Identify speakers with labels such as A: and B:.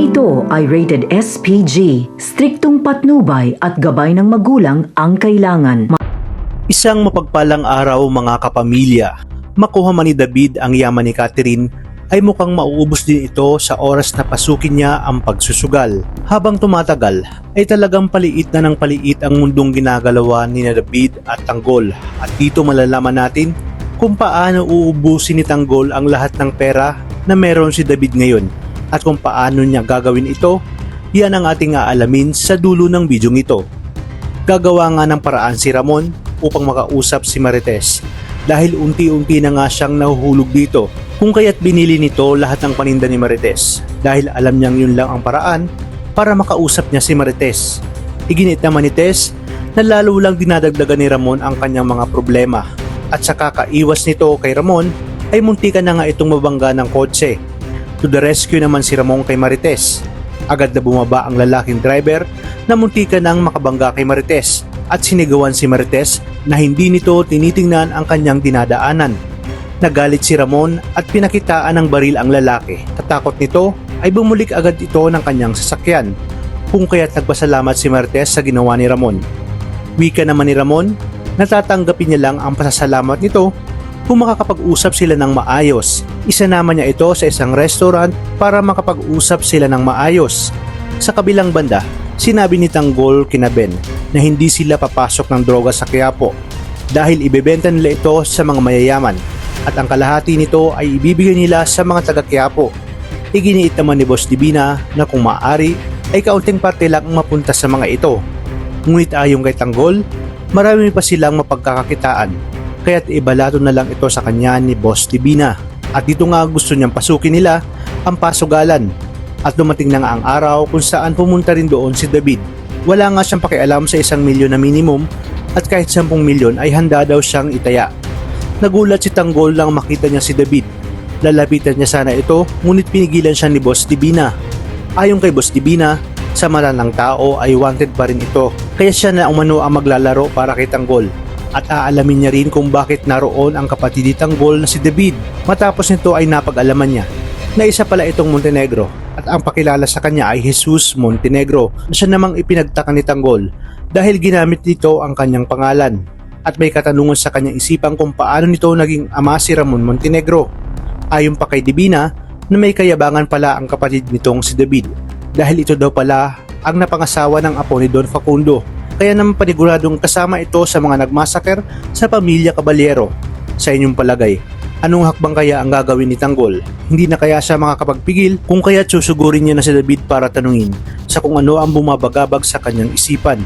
A: Ito ay rated SPG, striktong patnubay at gabay ng magulang ang kailangan.
B: Isang mapagpalang araw mga kapamilya. Makuha man ni David ang yaman ni Catherine ay mukhang mauubos din ito sa oras na pasukin niya ang pagsusugal. Habang tumatagal ay talagang paliit na ng paliit ang mundong ginagalawa ni David at Tanggol. At dito malalaman natin kung paano uubusin ni Tanggol ang lahat ng pera na meron si David ngayon. At kung paano niya gagawin ito, yan ang ating aalamin sa dulo ng bidyong ito. Gagawa nga ng paraan si Ramon upang makausap si Marites dahil unti-unti na nga siyang nahuhulog dito, kung kaya't binili nito lahat ng paninda ni Marites dahil alam niyang yun lang ang paraan para makausap niya si Marites. Iginit naman ni Tess na lalo lang dinadagdagan ni Ramon ang kanyang mga problema at sa kakaiwas nito kay Ramon ay muntikan na nga itong mabangga ng kotse. To the rescue naman si Ramon kay Marites. Agad na bumaba ang lalaking driver na muntikan nang makabangga kay Marites at sinigawan si Marites na hindi nito tinitingnan ang kanyang dinadaanan. Nagalit si Ramon at pinakitaan ng baril ang lalaki. Tatakot nito ay bumulik agad ito ng kanyang sasakyan, kung kaya't nagpasalamat si Marites sa ginawa ni Ramon. Wika naman ni Ramon, natatanggapin niya lang ang pasasalamat nito kung makakapag-usap sila ng maayos. Isinama niya ito sa isang restaurant para makapag-usap sila ng maayos. Sa kabilang banda, sinabi ni Tanggol kina Ben na hindi sila papasok ng droga sa Quiapo dahil ibebenta nila ito sa mga mayayaman at ang kalahati nito ay ibibigay nila sa mga taga Quiapo. Iginiit naman ni Boss Divina na kung maaari ay kaunting parte lang ang mapunta sa mga ito. Ngunit ayon kay Tanggol, marami pa silang mapagkakakitaan. Kaya't ibalato na lang ito sa kanya ni Boss Divina. At dito nga gusto niyang pasukin nila ang pasugalan. At dumating na nga ang araw kung saan pumunta rin doon si David. Wala nga siyang pakialam sa 1 milyon na minimum at kahit 10 milyon ay handa daw siyang itaya. Nagulat si Tanggol nang makita niya si David. Lalapitan niya sana ito ngunit pinigilan siya ni Boss Divina. Ayon kay Boss Divina, sa mata ng tao ay wanted pa rin ito. Kaya siya na umano ang maglalaro para kay Tanggol. At aalamin niya rin kung bakit naroon ang kapatid ni Tanggol na si David. Matapos nito ay napag-alaman niya na isa pala itong Montenegro at ang pakilala sa kanya ay Jesus Montenegro na siya namang ipinagtaka ni Tanggol dahil ginamit nito ang kanyang pangalan. At may katanungan sa kanyang isipan kung paano nito naging ama si Ramon Montenegro. Ayon pa kay Divina na may kayabangan pala ang kapatid nitong si David dahil ito daw pala ang napangasawa ng apo ni Don Facundo. Kaya naman paniguradong kasama ito sa mga nagmasaker sa pamilya Caballero. Sa inyong palagay, anong hakbang kaya ang gagawin ni Tanggol? Hindi na kaya siya makakapagpigil kung kaya susugurin niya na si David para tanungin sa kung ano ang bumabagabag sa kanyang isipan.